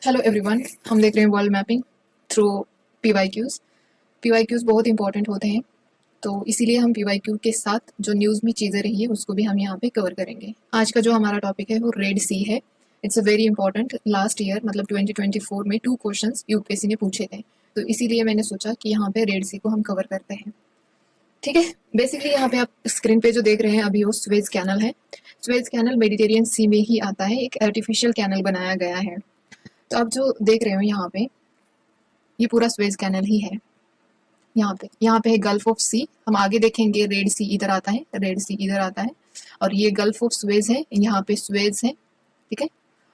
Hello everyone, हम देख रहे हैं world mapping through PYQs. PYQs बहुत इंपॉर्टेंट होते हैं, तो इसीलिए हम पीवाईक्यू के साथ जो न्यूज़ में चीज़ें रही है उसको भी हम यहाँ पे कवर करेंगे। आज का जो हमारा टॉपिक है वो रेड सी है। It's a very important. Last year मतलब 2024 में 2 क्वेश्चंस यूपीएससी ने पूछे थे, तो इसीलिए मैंने सोचा कि यहाँ पे रेड सी को हम कवर करते हैं। ठीक है, बेसिकली यहाँ पे आप स्क्रीन पे जो देख रहे हैं अभी वो स्वेज कैनल है। स्वेज कैनल मेडिटेरियन सी में ही आता है, एक आर्टिफिशियल कैनल बनाया गया है। तो आप जो देख रहे हो यहाँ पे, ये पूरा स्वेज कैनल ही है। यहाँ पे है गल्फ ऑफ सी। हम आगे देखेंगे रेड सी इधर आता है, रेड सी इधर आता है, और ये गल्फ ऑफ स्वेज है, यहाँ पे स्वेज है। ठीक है,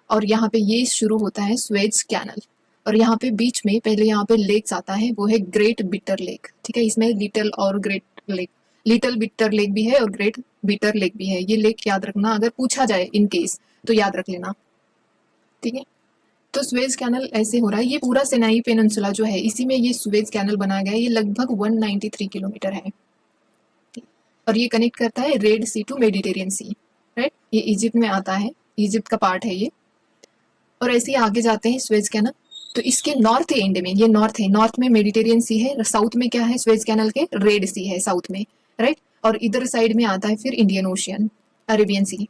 और यहाँ पे ये शुरू होता है स्वेज कैनल, और यहाँ पे बीच में पहले यहाँ पे लेक्स आता है, वो है ग्रेट बिटर लेक। ठीक है, इसमें लिटिल और great lake, little bitter lake भी है और ग्रेट बिटर लेक भी है। ये लेक याद रखना, अगर पूछा जाए इन केस तो याद रख लेना। ठीक है, तो स्वेज कैनल ऐसे हो रहा है। ये पूरा सिनाई पेनिनसुला जो है, इसी में ये स्वेज कैनल बनाया गया है। ये लगभग 193 किलोमीटर है, और ये कनेक्ट करता है red sea to Mediterranean sea. Right, ये इजिप्ट में आता है, इजिप्ट का पार्ट है ये। और ऐसे ही आगे जाते हैं स्वेज कैनल, तो इसके नॉर्थ एंड में, ये नॉर्थ है, नॉर्थ में मेडिटेरियन सी है, साउथ में क्या है स्वेज कैनल के, रेड सी है साउथ में। राइट, और इधर साइड में आता है फिर इंडियन ओशियन, अरेबियन सी,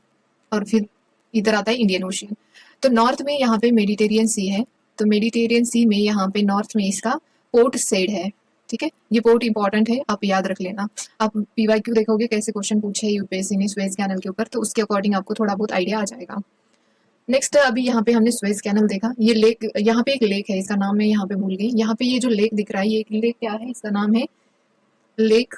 और फिर इधर आता है इंडियन ओशियन। तो नॉर्थ में यहाँ पे मेडिटेरियन सी है, तो मेडिटेरियन सी में यहाँ पे नॉर्थ में इसका पोर्ट सेड है। ठीक है, ये पोर्ट इंपॉर्टेंट है, आप याद रख लेना। आप पीवाईक्यू देखोगे कैसे क्वेश्चन पूछे है यूपीएससी ने स्वेज कैनल के ऊपर, तो उसके अकॉर्डिंग आपको थोड़ा बहुत आइडिया आ जाएगा। नेक्स्ट, अभी यहाँ पे हमने स्वेज कैनल देखा। ये लेक, यहाँ पे एक लेक है, इसका नाम मैं यहाँ पे भूल गई। यहाँ पे ये जो लेक दिख रहा है, ये लेक क्या है, इसका नाम है लेक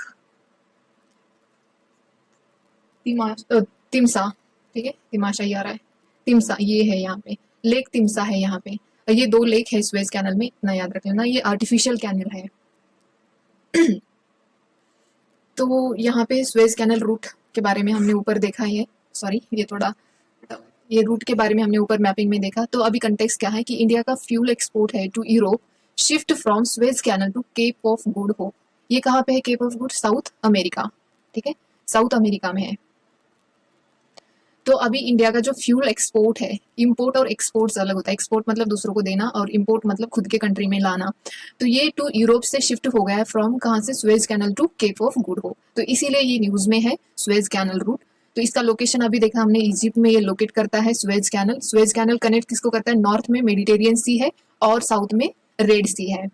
तिमसा। ठीक है, तिमाशा ही आ रहा है, तिमसा ये है यहाँ पे, लेक तिमसा है यहाँ पे। ये 2 लेक है स्वेज कैनल में, इतना याद रख लेना। ये आर्टिफिशियल कैनल है। तो यहाँ पे स्वेज कैनल रूट के बारे में हमने ऊपर देखा है, सॉरी ये थोड़ा, ये रूट के बारे में हमने ऊपर मैपिंग में देखा। तो अभी कंटेक्स्ट क्या है कि इंडिया का फ्यूल एक्सपोर्ट है to Europe shift from Suez canal to Cape of Good Hope. ये कहाँ पे है Cape of Good, South America. ठीक है, साउथ अमेरिका में है। तो अभी इंडिया का जो फ्यूल एक्सपोर्ट है, इंपोर्ट और एक्सपोर्ट अलग होता है। एक्सपोर्ट मतलब दूसरों को देना, और इंपोर्ट मतलब खुद के कंट्री में लाना। तो ये टू यूरोप से शिफ्ट हो गया है, फ्रॉम कहाँ से, Suez canal to Cape of Good Hope. तो इसीलिए ये न्यूज में है स्वेज कैनल रूट। तो इसका लोकेशन अभी देखा हमने, इजिप्ट में ये लोकेट करता है Suez canal. Suez canal connect किसको करता है, नॉर्थ में मेडिटेरियन सी है और साउथ में रेड सी है।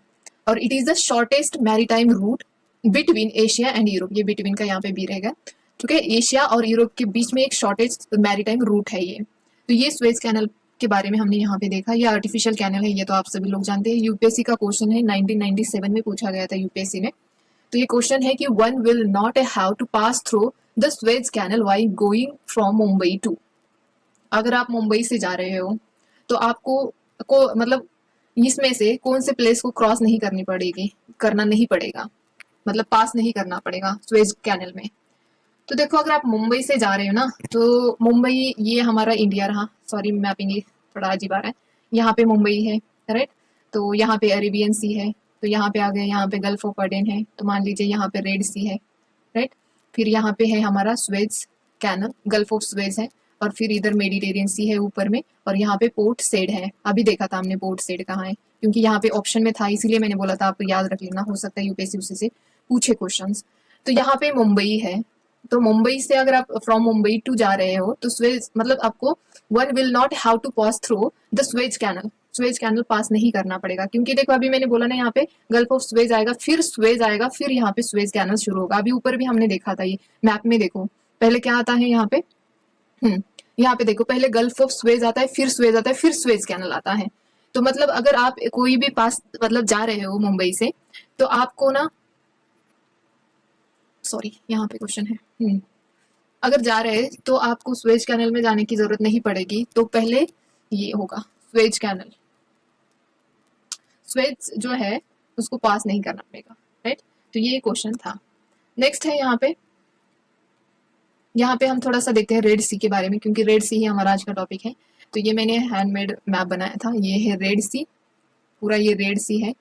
और it is the shortest maritime route between Asia and Europe. ये बिटवीन का यहाँ पे भी रहेगा, ठीक है। एशिया और यूरोप के बीच में एक शॉर्टेज मैरीटाइम रूट है ये। तो ये स्वेज कैनल के बारे में हमने यहाँ पे देखा। ये आर्टिफिशियल कैनल है, ये तो आप सभी लोग जानते हैं। यूपीएससी का क्वेश्चन है, 1997 में पूछा गया था यूपीएससी ने। तो ये क्वेश्चन है कि one will not have to pass through the Suez canal while going from Mumbai to. अगर आप मुंबई से जा रहे हो तो आपको मतलब इसमें से कौन से प्लेस को क्रॉस नहीं करनी पड़ेगी, करना नहीं पड़ेगा, मतलब पास नहीं करना पड़ेगा स्वेज कैनल में। तो देखो, अगर आप मुंबई से जा रहे हो ना, तो मुंबई ये हमारा इंडिया रहा, सॉरी मैपिंग ये थोड़ा अजीब आ रहा है। यहाँ पे मुंबई है, राइट। तो यहाँ पे अरेबियन सी है, तो यहाँ पे आ गए, यहाँ पे गल्फ ऑफ अडेन है, तो मान लीजिए यहाँ पे रेड सी है, राइट। फिर यहाँ पे है हमारा Suez canal, gulf of Suez है, और फिर इधर मेडिटेरियन सी है ऊपर में, और यहाँ पे पोर्ट सेड है। अभी देखा था हमने पोर्ट सेड कहाँ है, क्योंकि यहाँ पे ऑप्शन में था, इसीलिए मैंने बोला था आपको याद रख लेना, हो सकता है यूपीएससी उसी से पूछे क्वेश्चन। तो यहाँ पे मुंबई है, तो मुंबई से अगर आप फ्रॉम मुंबई टू जा रहे हो तो स्वेज मतलब आपको one will not have to pass through the Suez canal. Suez canal pass नहीं करना पड़ेगा, क्योंकि देखो अभी मैंने बोला ना, यहाँ पे गल्फ ऑफ स्वेज आएगा, फिर स्वेज आएगा, फिर यहाँ पे स्वेज कैनल शुरू होगा। अभी ऊपर भी हमने देखा था, ये मैप में देखो पहले क्या आता है यहाँ पे, यहाँ पे देखो पहले गल्फ ऑफ स्वेज आता है, फिर स्वेज आता है, फिर स्वेज कैनल आता है। तो मतलब अगर आप कोई भी पास मतलब जा रहे हो मुंबई से, तो आपको ना, सॉरी यहाँ पे क्वेश्चन है, अगर जा रहे हैं तो आपको स्वेज कैनल में जाने की जरूरत नहीं पड़ेगी। तो पहले ये होगा स्वेज कैनल, स्वेज जो है उसको पास नहीं करना पड़ेगा, राइट। तो ये क्वेश्चन था। नेक्स्ट है यहाँ पे हम थोड़ा सा देखते हैं रेड सी के बारे में, क्योंकि रेड सी ही हमारा आज का टॉपिक है। तो ये मैंने हैंडमेड मैप बनाया था, ये है रेड सी, पूरा ये रेड सी है,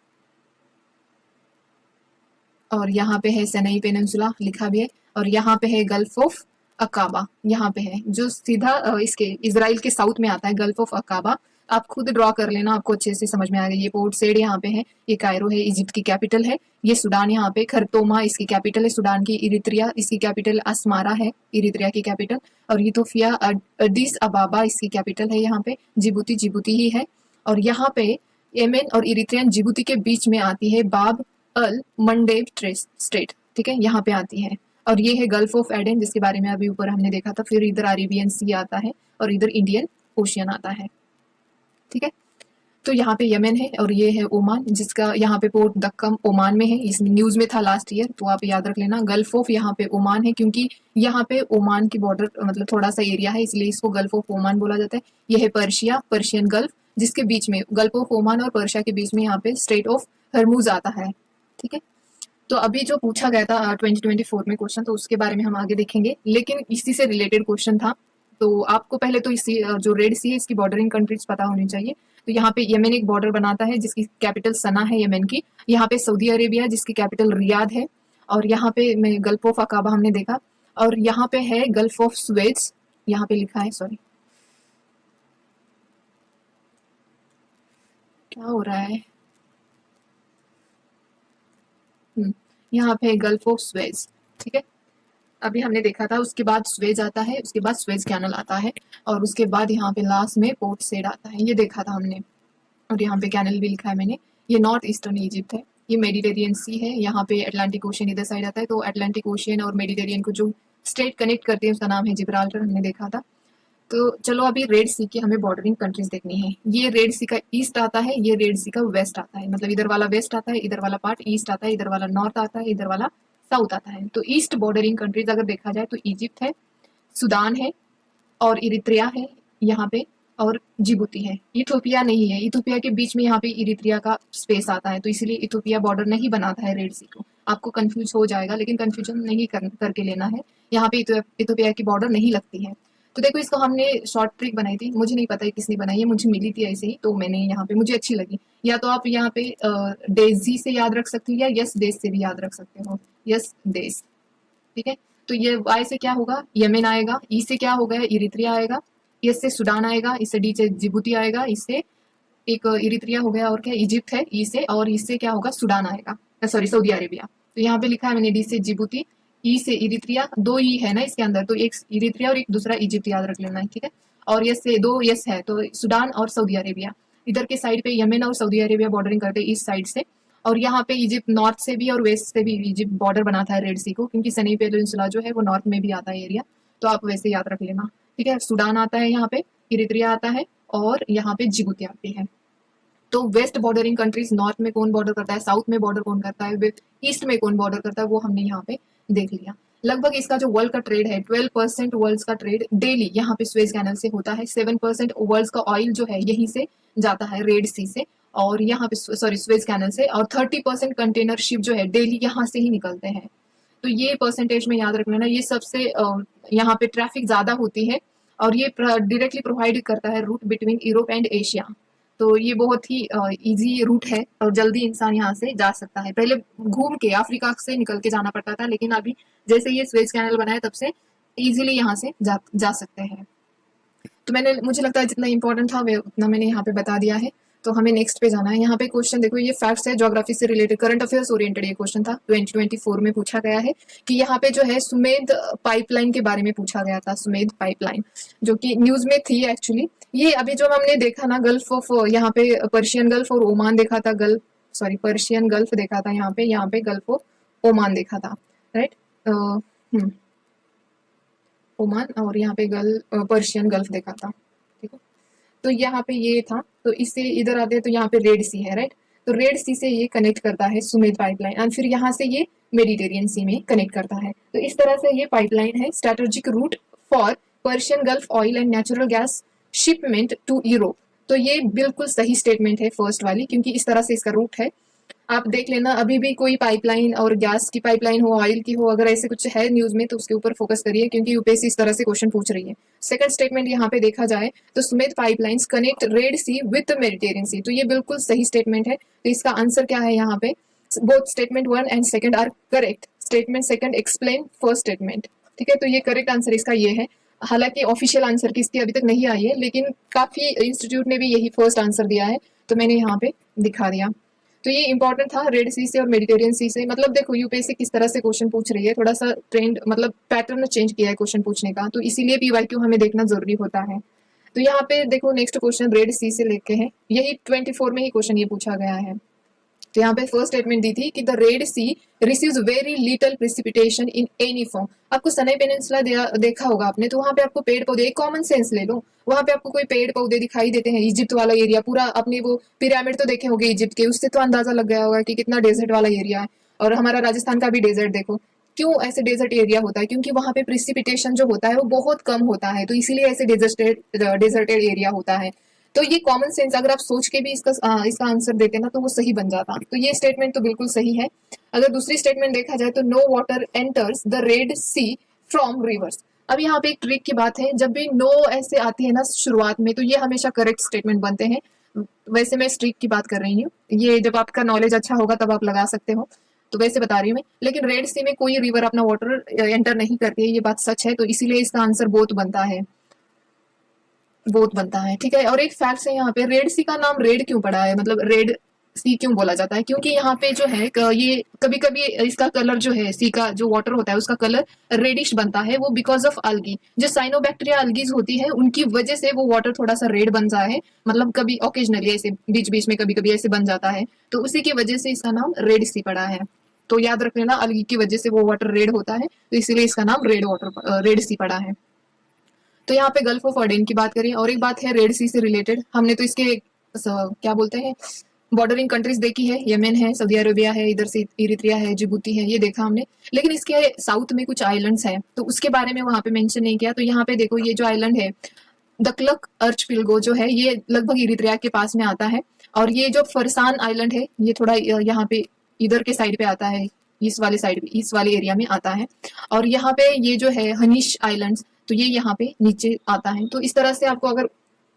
और यहाँ पे है सनाई पेनिनसुला लिखा भी है, और यहाँ पे है गल्फ ऑफ अकाबा, यहाँ पे है जो सीधा इसके इजराइल के साउथ में आता है, गल्फ ऑफ अकाबा आप खुद ड्रॉ कर लेना, आपको अच्छे से समझ में आ गई। ये पोर्ट सेड यहाँ पे है, ये कायरो है, इजिप्ट की कैपिटल है। ये सूडान यहाँ पे, खरतोमा इसकी कैपिटल है सूडान की। इरित्रिया इसकी कैपिटल अस्मारा है, इरित्रिया की कैपिटल। और इथोपिया अडिस अबाबा इसकी कैपिटल है यहाँ पे। जिबूती जिबूती ही है। और यहाँ पे येमेन और इरित्रियन जिबूती के बीच में आती है बाब अल मंडेब स्टेट, ठीक है, यहाँ पे आती है। और ये है गल्फ ऑफ एडन, जिसके बारे में अभी ऊपर हमने देखा था। फिर इधर अरेबियन सी आता है और इधर इंडियन ओशियन आता है, ठीक है। तो यहाँ पे यमन है और ये है ओमान, जिसका यहाँ पे पोर्ट दक्कम ओमान में है। इस न्यूज में था लास्ट ईयर, तो आप याद रख लेना। गल्फ ऑफ यहाँ पे ओमान है, क्योंकि यहाँ पे ओमान की बॉर्डर मतलब थोड़ा सा एरिया है, इसलिए इसको गल्फ ऑफ ओमान बोला जाता है। यह है पर्शिया, पर्शियन गल्फ, जिसके बीच में गल्फ ऑफ ओमान और पर्शिया के बीच में यहाँ पे स्ट्रेट ऑफ हरमुज आता है, ठीक है। तो अभी जो पूछा गया था 2024 में क्वेश्चन, तो उसके बारे में हम आगे देखेंगे, लेकिन इसी से रिलेटेड क्वेश्चन था। तो आपको पहले तो इसी जो रेड सी है इसकी बॉर्डरिंग कंट्रीज पता होनी चाहिए। तो यहाँ पे यमन एक बॉर्डर बनाता है, जिसकी कैपिटल सना है यमन की। यहाँ पे सऊदी अरेबिया, जिसकी कैपिटल रियाद है। और यहाँ पे मैं गल्फ ऑफ अकाबा हमने देखा। और यहाँ पे है गल्फ ऑफ सुएज, यहाँ पे लिखा है, सॉरी क्या हो रहा है, यहाँ पे गल्फ ऑफ सुएज, ठीक है। अभी हमने देखा था, उसके बाद सुएज आता है, उसके बाद सुएज कैनल आता है, और उसके बाद यहाँ पे लास्ट में पोर्ट सेड आता है, ये देखा था हमने। और यहाँ पे कैनल भी लिखा है मैंने। ये नॉर्थ ईस्टर्न इजिप्ट है, ये मेडिटेरियन सी है, यहाँ पे अटलांटिक ओशियन इधर साइड आता है। तो अटलांटिक ओशियन और मेडिटेरियन को जो स्टेट कनेक्ट करती है उसका नाम है जिब्राल्टर, हमने देखा था। तो चलो अभी रेड सी की हमें बॉर्डरिंग कंट्रीज देखनी है। ये रेड सी का ईस्ट आता है, ये रेड सी का वेस्ट आता है, मतलब इधर वाला वेस्ट आता है, इधर वाला पार्ट ईस्ट आता है, इधर वाला नॉर्थ आता है, इधर वाला साउथ आता है। तो ईस्ट बॉर्डरिंग कंट्रीज अगर देखा जाए तो इजिप्ट है, सूडान है, और इरित्रिया है यहाँ पे, और जिबूती है। इथोपिया नहीं है, इथोपिया के बीच में यहाँ पे इरित्रिया का स्पेस आता है, तो इसीलिए इथोपिया बॉर्डर नहीं बनाता है रेड सी को। आपको कंफ्यूज हो जाएगा, लेकिन कंफ्यूजन नहीं करके लेना है। यहाँ पे इथोपिया की बॉर्डर नहीं लगती है। तो देखो, इसको हमने शॉर्ट ट्रिक बनाई थी, मुझे नहीं पता है किसने बनाई है, मुझे मिली थी ऐसे ही, तो मैंने यहाँ पे मुझे अच्छी लगी। या तो आप यहाँ पे डेजी से याद रख सकते हो, या यस देश से भी याद रख सकते हो, यस देश, ठीक है। तो ये वाई से क्या होगा, यमन आएगा। ई से क्या होगा, इरित्रिया आएगा। एस से सूडान आएगा। इससे डी से जिबूती आएगा। इससे एक इरित्रिया हो गया, और क्या इजिप्ट है ई से, और इससे क्या होगा, सूडान आएगा, सॉरी सऊदी अरेबिया। तो यहाँ पे लिखा है मैंने डी से जिबूती, ई से इरित्रिया, दो ई है ना इसके अंदर, तो एक इरित्रिया और एक दूसरा इजिप्ट याद रख लेना है, ठीक है। और यस से दो यस है, तो सूडान और सऊदी अरेबिया। इधर के साइड पे यमन और सऊदी अरेबिया बॉर्डरिंग करते हैं ईस्ट साइड से। और यहाँ पे इजिप्ट नॉर्थ से भी और वेस्ट से भी इजिप्ट बॉर्डर बनाता है रेड सी को, क्योंकि सनी पेनिनसुला जो है वो नॉर्थ में भी आता है एरिया, तो आप वैसे याद रख लेना, ठीक है। सूडान आता है यहाँ पे, इरित्रिया आता है, और यहाँ पे जिबूती आती है। तो वेस्ट बॉर्डरिंग कंट्रीज, नॉर्थ में कौन बॉर्डर करता है, साउथ में बॉर्डर कौन करता है, ईस्ट में कौन बॉर्डर करता है, वो हमने यहाँ पे देख लिया। लगभग इसका जो वर्ल्ड का ट्रेड है, 12% वर्ल्ड का ट्रेड डेली यहाँ पे स्वेज कैनल से होता है। 7% वर्ल्ड का ऑयल जो है यहीं से जाता है, रेड सी से, और यहाँ पे सॉरी स्वेज कैनल से। और 30% कंटेनर शिप जो है डेली यहाँ से ही निकलते हैं। तो ये परसेंटेज में याद रख लेना। ये सबसे यहाँ पे ट्रैफिक ज्यादा होती है, और ये डायरेक्टली प्रोवाइड करता है route between Europe and Asia. तो ये बहुत ही इजी रूट है, और जल्दी इंसान यहाँ से जा सकता है। पहले घूम के अफ्रीका से निकल के जाना पड़ता था, लेकिन अभी जैसे ये स्वेज कैनल बना है तब से इजीली यहाँ से जा सकते हैं। तो मुझे लगता है जितना इंपॉर्टेंट था उतना मैंने यहाँ पे बता दिया है। तो हमें नेक्स्ट पे जाना है। यहाँ पे क्वेश्चन देखो, ये फैक्ट्स है, ज्योग्राफी से रिलेटेड, करंट अफेयर्स ओरिएंटेड ये क्वेश्चन था। 2024 में पूछा गया है कि यहाँ पे जो है सुमेध पाइपलाइन के बारे में पूछा गया था। सुमेध पाइपलाइन जो कि न्यूज में थी एक्चुअली। ये अभी जो हमने देखा ना, गल्फ ऑफ, यहाँ पे पर्शियन गल्फ और ओमान देखा था, पर्शियन गल्फ देखा था यहाँ पे गल्फ ऑफ ओमान देखा था, राइट। ओमान, और यहाँ पे पर्शियन गल्फ देखा था, ठीक है। तो यहाँ पे ये था, तो इससे इधर आते हैं तो यहाँ पे रेड सी है, राइट। तो रेड सी से ये कनेक्ट करता है सुमेध पाइपलाइन, और फिर यहाँ से ये मेडिटेरियन सी में कनेक्ट करता है। तो इस तरह से ये पाइपलाइन है, strategic route for Persian gulf oil and natural gas shipment to Europe. तो ये बिल्कुल सही स्टेटमेंट है फर्स्ट वाली, क्योंकि इस तरह से इसका रूट है। आप देख लेना, अभी भी कोई पाइपलाइन और गैस की पाइपलाइन हो, ऑयल की हो, अगर ऐसे कुछ है न्यूज में तो उसके ऊपर फोकस करिए, क्योंकि यूपीएससी इस तरह से क्वेश्चन पूछ रही है। सेकंड स्टेटमेंट यहाँ पे देखा जाए तो Sumed pipelines connect Red Sea with Mediterranean Sea, तो ये बिल्कुल सही स्टेटमेंट है। तो इसका आंसर क्या है यहाँ पे, both statement 1 and second are correct. Statement second explain first statement, ठीक है। तो ये करेक्ट आंसर इसका ये है। हालांकि ऑफिशियल आंसर की इसकी अभी तक नहीं आई है, लेकिन काफ़ी इंस्टीट्यूट ने भी यही फर्स्ट आंसर दिया है, तो मैंने यहाँ पे दिखा दिया। तो ये इंपॉर्टेंट था रेड सी से और मेडिटेरियन सी से। मतलब देखो यूपीएससी किस तरह से क्वेश्चन पूछ रही है, थोड़ा सा ट्रेंड मतलब पैटर्न चेंज किया है क्वेश्चन पूछने का, तो इसीलिए पीवाईक्यू हमें देखना जरूरी होता है। तो यहाँ पे देखो नेक्स्ट क्वेश्चन रेड सी से लेके है, यही 24 में ही क्वेश्चन ये पूछा गया है। तो यहाँ पे फर्स्ट स्टेटमेंट दी थी कि the red sea receives very little precipitation in any form. आपको सनाई पेनिनसुला देखा होगा आपने, तो वहां पे आपको पेड़ पौधे, कॉमन सेंस ले लो, वहां पे आपको कोई पेड़ पौधे दिखाई देते हैं। इजिप्ट वाला एरिया पूरा, अपने वो पिरामिड तो देखे होंगे इजिप्ट के, उससे तो अंदाजा लग गया होगा कि कितना डेजर्ट वाला एरिया है। और हमारा राजस्थान का भी डेजर्ट देखो, क्यों ऐसे डेजर्ट एरिया होता है, क्योंकि वहां पे प्रिसिपिटेशन जो होता है वो बहुत कम होता है, तो इसीलिए ऐसे डेजर्टेड एरिया होता है। तो ये कॉमन सेंस अगर आप सोच के भी इसका आंसर देते ना तो वो सही बन जाता। तो ये स्टेटमेंट तो बिल्कुल सही है। अगर दूसरी स्टेटमेंट देखा जाए तो no water enters the red sea from rivers. अब यहाँ पे एक ट्रिक की बात है, जब भी नो ऐसे आती है ना शुरुआत में, तो ये हमेशा करेक्ट स्टेटमेंट बनते हैं। वैसे मैं ट्रिक की बात कर रही हूँ, ये जब आपका नॉलेज अच्छा होगा तब आप लगा सकते हो, तो वैसे बता रही हूँ मैं। लेकिन रेड सी में कोई रिवर अपना वाटर एंटर नहीं करती है, ये बात सच है, तो इसीलिए इसका आंसर बोथ बनता है, बोथ बनता है। ठीक है, और एक फैक्ट है यहाँ पे, रेड सी का नाम रेड क्यों पड़ा है, मतलब रेड सी क्यों बोला जाता है, क्योंकि यहाँ पे जो है ये कभी कभी इसका कलर जो है, सी का जो वाटर होता है उसका कलर रेडिश बनता है, वो बिकॉज ऑफ अल्गी। जो साइनोबैक्टीरिया अल्गीज होती है उनकी वजह से वो वाटर थोड़ा सा रेड बन जाता है, मतलब कभी ओकेजनली ऐसे बीच बीच में कभी कभी ऐसे बन जाता है, तो उसी की वजह से इसका नाम रेड सी पड़ा है। तो याद रख लेना, अल्गी की वजह से वो वाटर रेड होता है, तो इसीलिए इसका नाम रेड सी पड़ा है। तो यहाँ पे गल्फ ऑफ अडेन की बात करें, और एक बात है रेड सी से रिलेटेड, हमने तो इसके क्या बोलते हैं बॉर्डरिंग कंट्रीज देखी है, यमन है, सऊदी अरेबिया है, इधर से इरित्रिया है, जिबूती है, ये देखा हमने। लेकिन इसके साउथ में कुछ आइलैंड्स है, तो उसके बारे में वहां पे मेंशन नहीं किया। तो यहाँ पे देखो ये जो आइलैंड है दकलक अर्चपिलगो जो है, ये लगभग इरित्रिया के पास में आता है। और ये जो फरसान आइलैंड है ये थोड़ा यहाँ पे इधर के साइड पे आता है, इस वाले साइड पे, इस वाले एरिया में आता है। और यहाँ पे ये जो है हनीश आइलैंड्स, तो ये यहाँ पे नीचे आता है। तो इस तरह से आपको अगर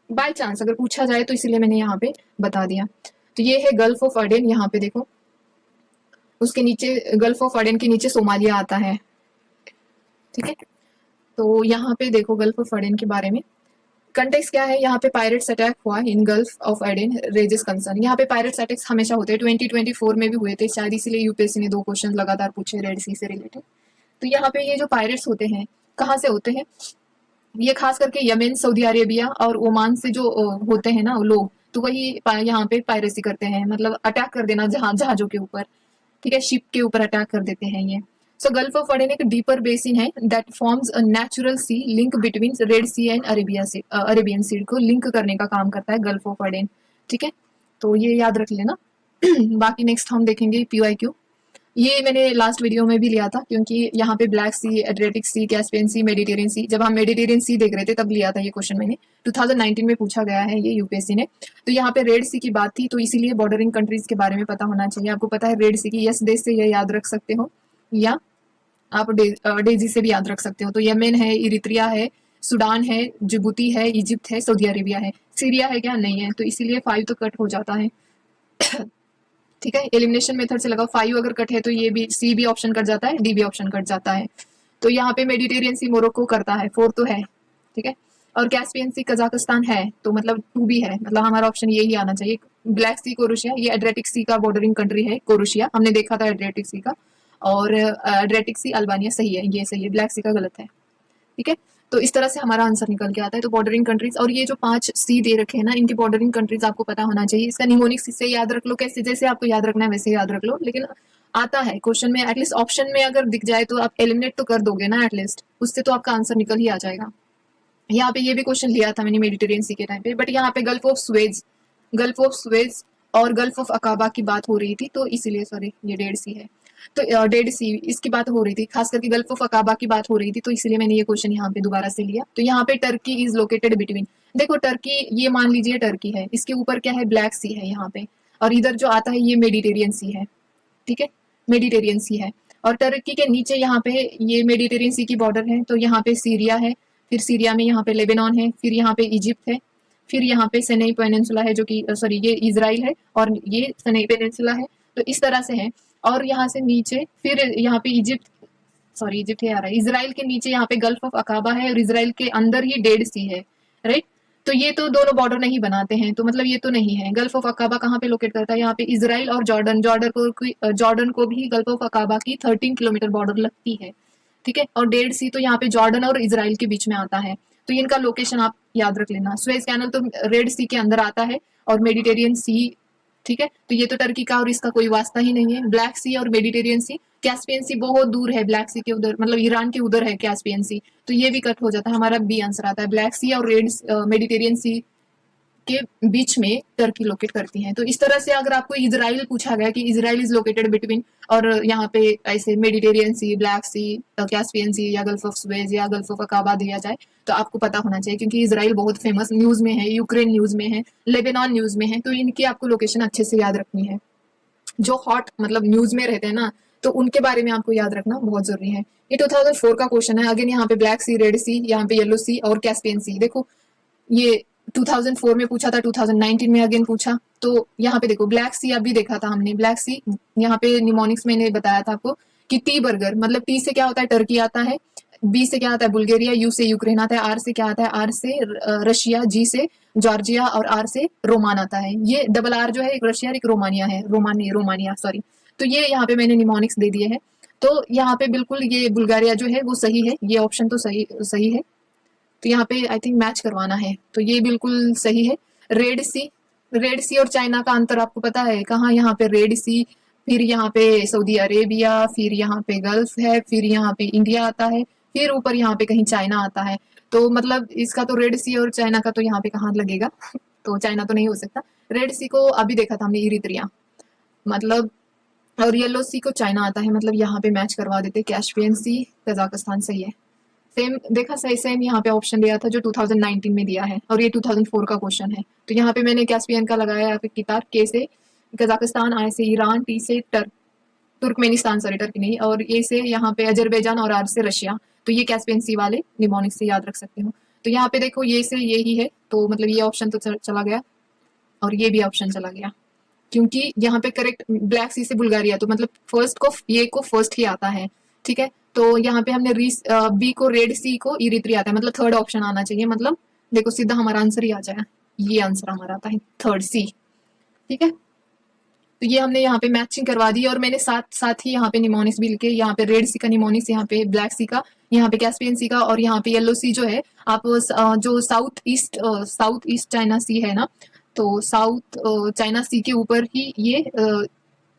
बाय चांस अगर पूछा जाए तो इसलिए मैंने यहाँ पे बता दिया। तो ये है गल्फ ऑफ अडेन, यहाँ पे देखो उसके नीचे, गल्फ ऑफ अडेन के नीचे सोमालिया आता है। ठीक है, तो यहाँ पे देखो गल्फ ऑफ अडेन के बारे में कंटेक्स्ट क्या है, यहाँ पे पायरेट्स अटैक हुआ in Gulf of Aden raises concern. यहाँ पे पायरेट्स अटैक्स हमेशा होते हैं, 2024 में भी हुए थे शायद, इसीलिए यूपीएससी ने 2 क्वेश्चन लगातार पूछे रेड सी से रिलेटेड। तो यहाँ पे ये जो पायरेट्स होते हैं कहाँ से होते हैं, ये खास करके यमन, सऊदी अरेबिया और ओमान से जो होते हैं ना लोग, तो वही यहाँ पे पायरेसी करते हैं, मतलब अटैक कर देना जहाजों के ऊपर। ठीक है, शिप के ऊपर अटैक कर देते हैं ये। सो गल्फ ऑफ अडेन एक डीपर बेसिन है that forms a natural sea link between Red Sea and Arabian Sea को लिंक करने का काम करता है गल्फ ऑफ अडेन। ठीक है, तो ये याद रख लेना। बाकी नेक्स्ट हम देखेंगे पीवाईक्यू। ये मैंने लास्ट वीडियो में भी लिया था, क्योंकि यहाँ पे ब्लैक सी, एड्रियाटिक सी, कैस्पियन सी, मेडिटेरियन सी, जब हम मेडिटेरियन सी देख रहे थे तब लिया था ये क्वेश्चन मैंने, 2019 में पूछा गया है ये यूपीएससी ने। तो यहाँ पे रेड सी की बात थी, तो इसीलिए बॉर्डरिंग कंट्रीज के बारे में पता होना चाहिए। आपको पता है रेड सी की यस देश से ये याद रख सकते हो, या आप डेजी से भी याद रख सकते हो। तो यमन है, इरित्रिया है, सूडान है, जिबूती है, इजिप्ट है, सऊदी अरेबिया है। सीरिया है क्या, नहीं है, तो इसीलिए 5 तो कट हो जाता है। ठीक है, एलिमिनेशन मेथड से लगाओ, 5 अगर कट है तो ये भी, सी भी ऑप्शन कट जाता है, डी भी ऑप्शन कट जाता है। तो यहाँ पे मेडिटेरियन सी मोरक्को करता है, 4 तो है। ठीक है, और कैस्पियन सी कजाकिस्तान है, तो मतलब 2 भी है, मतलब हमारा ऑप्शन यही आना चाहिए। ब्लैक सी कोरोशिया, ये एड्रियाटिक सी का बॉर्डरिंग कंट्री है कोरोशिया, हमने देखा था एड्रियाटिक सी का। और एड्रियाटिक सी अल्बानिया सही है, ये सही है, ब्लैक सी का गलत है। ठीक है, तो इस तरह से हमारा आंसर निकल के आता है। तो बॉर्डरिंग कंट्रीज, और ये जो 5 सी दे रखे हैं ना, इनके बॉर्डरिंग कंट्रीज आपको पता होना चाहिए। इसका निमोनिक से याद रख लो, कैसे जैसे आपको याद रखना है वैसे याद रख लो, लेकिन आता है क्वेश्चन में, एटलीस्ट ऑप्शन में अगर दिख जाए तो आप एलिमिनेट तो कर दोगे ना एटलीस्ट, उससे तो आपका आंसर निकल ही आ जाएगा। यहाँ पे ये भी क्वेश्चन लिया था मैंने मेडिटेरियन सी के टाइम पे, बट यहाँ पे गल्फ ऑफ स्वेज और गल्फ ऑफ अकाबा की बात हो रही थी, तो इसीलिए सॉरी ये 1.5 सी है। तो 1.5 सी इसकी बात हो रही थी, खास करके गल्फ ऑफ अकाबा की बात हो रही थी, तो इसलिए मैंने ये क्वेश्चन यहाँ पे दोबारा से लिया। तो यहाँ पे टर्की इज लोकेटेड बिटवीन, देखो टर्की ये मान लीजिए टर्की है, इसके ऊपर क्या है, ब्लैक सी है यहाँ पे, और इधर जो आता है ये मेडिटेरियन सी है। ठीक है, मेडिटेरियन सी है, और टर्की के नीचे यहाँ पे ये मेडिटेरियन सी की बॉर्डर है, तो यहाँ पे सीरिया है, फिर सीरिया में यहाँ पे लेबनान है, फिर यहाँ पे इजिप्ट है, फिर यहाँ पे सनई पेनिनसुला है, जो कि सॉरी ये इजराइल है, और ये सनई पेनिनसुला है। तो इस तरह से है, और यहाँ से नीचे फिर यहाँ पे इजिप्ट, सॉरी इजिप्ट ही आ रहा है, इसराइल के नीचे यहाँ पे गल्फ ऑफ अकाबा है और इसराइल के अंदर ही डेड सी है, राइट। तो ये तो दोनों बॉर्डर नहीं बनाते हैं, तो मतलब ये तो नहीं है। गल्फ ऑफ अकाबा कहाँ पे लोकेट करता है, यहाँ पे इसराइल और जॉर्डन, जॉर्डन को भी गल्फ ऑफ अकाबा की 13 किलोमीटर बॉर्डर लगती है, ठीक है। और डेड सी तो यहाँ पे जॉर्डन और इसराइल के बीच में आता है, तो इनका लोकेशन आप याद रख लेना। स्वेज कैनल तो रेड सी के अंदर आता है और मेडिटेरियन सी, ठीक है। तो ये तो टर्की का और इसका कोई वास्ता ही नहीं है। ब्लैक सी और मेडिटेरियन सी, कैस्पियन सी बहुत दूर है ब्लैक सी के उधर, मतलब ईरान के उधर है कैस्पियन सी, तो ये भी कट हो जाता है, हमारा बी आंसर आता है। ब्लैक सी और रेड मेडिटेरियन सी के बीच में टर्की लोकेट करती है। तो इस तरह से अगर आपको इजराइल पूछा गया कि इजराइल इज लोकेटेड बिटवीन, और यहाँ पे ऐसे मेडिटेरियन सी, ब्लैक सी, कैस्पियन सी या गल्फ ऑफ सुएज या गल्फ ऑफ अकाबा दिया जाए तो आपको पता होना चाहिए, क्योंकि इजराइल बहुत फेमस न्यूज में है, यूक्रेन न्यूज में है, लेबनान न्यूज में है, तो इनकी आपको लोकेशन अच्छे से याद रखनी है। जो हॉट मतलब न्यूज में रहते हैं ना, तो उनके बारे में आपको याद रखना बहुत जरूरी है। ये 2004 का क्वेश्चन है। अगेन यहाँ पे ब्लैक सी, रेड सी, यहाँ पे येलो सी और कैस्पियन सी। देखो ये 2004 में पूछा था, 2019 में अगेन पूछा। तो यहाँ पे देखो ब्लैक सी अभी देखा था हमने, ब्लैक सी यहाँ पे निमोनिक्स मैंने बताया था आपको कि टी बर्गर, मतलब टी से क्या होता है, टर्की आता है, बी से क्या आता है, बुल्गारिया, यू से यूक्रेन आता है, आर से क्या आता है, आर से रशिया, जी से जॉर्जिया और आर से रोमान आता है। ये डबल आर जो है एक रशिया और एक रोमानिया है, रोमानिया सॉरी। तो ये यहाँ पे मैंने निमोनिक्स दे दिए है। तो यहाँ पे बिल्कुल ये बुल्गारिया जो है वो सही है, ये ऑप्शन तो सही है। तो यहाँ पे आई थिंक मैच करवाना है, तो ये बिल्कुल सही है। रेड सी और चाइना का अंतर आपको पता है कहाँ, यहाँ पे रेड सी, फिर यहाँ पे सऊदी अरेबिया, फिर यहाँ पे गल्फ है, फिर यहाँ पे इंडिया आता है, फिर ऊपर यहाँ पे कहीं चाइना आता है। तो मतलब इसका तो रेड सी और चाइना का तो यहाँ पे कहाँ लगेगा तो चाइना तो नहीं हो सकता। रेड सी को अभी देखा था हमने, इरित्रिया मतलब, और येलो सी को चाइना आता है, मतलब यहाँ पे मैच करवा देते। कैस्पियन सी कजाकिस्तान सही है। सेम देखा, सही सेम यहाँ पे ऑप्शन दिया था जो 2019 में दिया है, और ये 2004 का क्वेश्चन है। तो यहाँ पे मैंने कैस्पियन का लगाया, यहाँ पे कितार, के से कजाकिस्तान, आई से ईरान, टी से तुर्कमेनिस्तान, सॉरी टर्की नहीं, और ए से यहाँ पे अजरबैजान और आर से रशिया। तो ये कैस्पियन सी वाले निमोनिक से याद रख सकते हो। तो यहाँ पे देखो ये से ये ही है, तो मतलब ये ऑप्शन तो चला गया और ये भी ऑप्शन चला गया, क्योंकि यहाँ पे करेक्ट ब्लैक सी से बुल्गारिया, तो मतलब फर्स्ट को ये को फर्स्ट ही आता है, ठीक है। तो यहाँ पे हमने बी को रेड सी को इरित्रिया आता है, मतलब थर्ड ऑप्शन आना चाहिए, मतलब देखो सीधा हमारा आंसर ही आ जाएगा, ये आंसर हमारा आता है थर्ड सी, ठीक है। तो ये हमने यहाँ पे मैचिंग करवा दी, और मैंने साथ ही यहाँ पे निमोनिक्स भी लिखे, यहाँ पे रेड सी का निमोनिक्स, यहाँ पे ब्लैक सी का, यहाँ पे कैस्पियन सी का, और यहाँ पे येलो सी जो है आप जो साउथ ईस्ट चाइना सी है ना, तो साउथ चाइना सी के ऊपर ही ये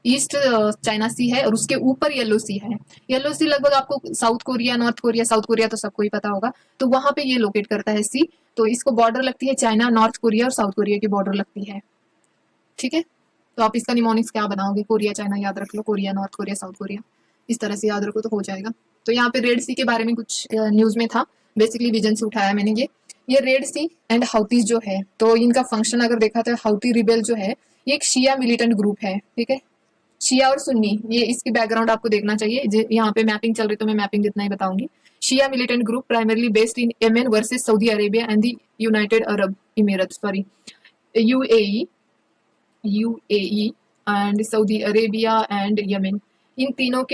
ईस्ट चाइना सी है, और उसके ऊपर येलो सी है। येलो सी लगभग आपको south Korea, North Korea, South Korea तो सबको ही पता होगा, तो वहां पे ये लोकेट करता है सी। तो इसको बॉर्डर लगती है चाइना, नॉर्थ कोरिया और साउथ कोरिया की बॉर्डर लगती है, ठीक है। तो आप इसका निमोनिक्स क्या बनाओगे, कोरिया चाइना याद रख लो, Korea North Korea South Korea, इस तरह से याद रखो तो हो जाएगा। तो यहाँ पे रेड सी के बारे में कुछ न्यूज में था, बेसिकली विजन से उठाया मैंने ये रेड सी एंड हाउतीज जो है, तो इनका फंक्शन अगर देखा तो हाउती रिबेल जो है ये एक शिया मिलिटेंट ग्रुप है, ठीक है। शिया और सुन्नी, ये इसकी बैकग्राउंड आपको देखना चाहिए, यहाँ पे मैपिंग चल रही तो मैं मैपिंग इतना ही बताऊंगी। Shia militant group primarily based in Yemen versus Saudi Arabia and the United Arab Emirates, sorry UAE and Saudi Arabia and Yemen, इन तीनों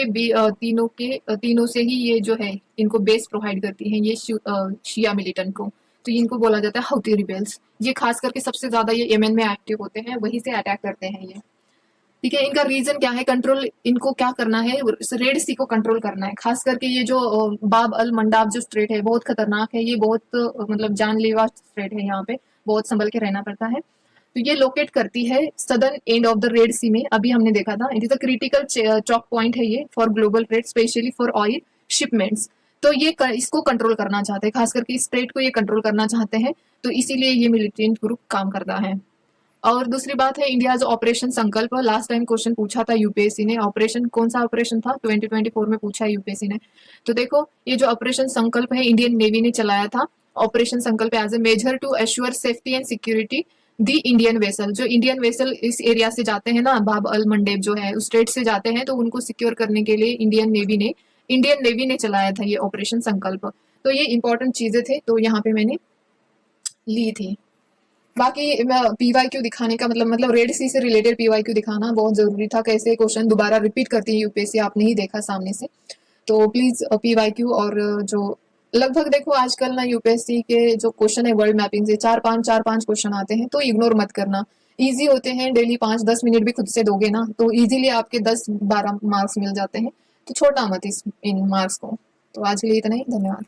से ही ये जो है इनको बेस प्रोवाइड करती है ये शिया मिलिटेंट को। तो इनको बोला जाता है हाउती रिबेल्स। ये खास करके सबसे ज्यादा ये यमन में एक्टिव होते हैं, वहीं से अटैक करते हैं ये, ठीक है। इनका रीजन क्या है, कंट्रोल, इनको क्या करना है, रेड सी को कंट्रोल करना है। खास करके ये जो बाब अल मंडाब जो स्ट्रेट है बहुत खतरनाक है, ये बहुत मतलब जानलेवा स्ट्रेट है, यहाँ पे बहुत संभल के रहना पड़ता है। तो ये लोकेट करती है southern end of the red Sea में, अभी हमने देखा था। It is a critical choke point है ये for global trade, specially for oil shipments. तो ये इसको कंट्रोल करना चाहते हैं, खास करके इस स्ट्रेट को ये कंट्रोल करना चाहते हैं, तो इसीलिए ये मिलिटेंट ग्रुप काम करता है। और दूसरी बात है इंडिया ऑपरेशन संकल्प, लास्ट टाइम क्वेश्चन पूछा था यूपीएससी ने, ऑपरेशन कौन सा ऑपरेशन था, 2024 में पूछा है यूपीएससी ने। तो देखो ये जो ऑपरेशन संकल्प है इंडियन नेवी ने चलाया था। Operation Sankalp as a major to assure safety and security the Indian vessel, जो इंडियन वेसल इस एरिया से जाते हैं ना, बाब अल मंडेब जो है उस स्टेट से जाते हैं, तो उनको सिक्योर करने के लिए इंडियन नेवी ने चलाया था ये ऑपरेशन संकल्प। तो ये इंपॉर्टेंट चीजें थे, तो यहाँ पे मैंने ली थी। बाकी पीवाईक्यू दिखाने का मतलब रेड सी से रिलेटेड पीवाईक्यू दिखाना बहुत जरूरी था, कैसे क्वेश्चन दोबारा रिपीट करती है यूपीएससी, आपने ही देखा सामने से। तो प्लीज PYQ और जो लगभग देखो आजकल ना यूपीएससी के जो क्वेश्चन है वर्ल्ड मैपिंग से चार पांच क्वेश्चन आते हैं, तो इग्नोर मत करना। इजी होते हैं, डेली 5-10 मिनट भी खुद से दोगे ना तो इजीली आपके 10-12 मार्क्स मिल जाते हैं। तो छोड़ना मत इन मार्क्स को। तो आज के लिए इतना ही, धन्यवाद।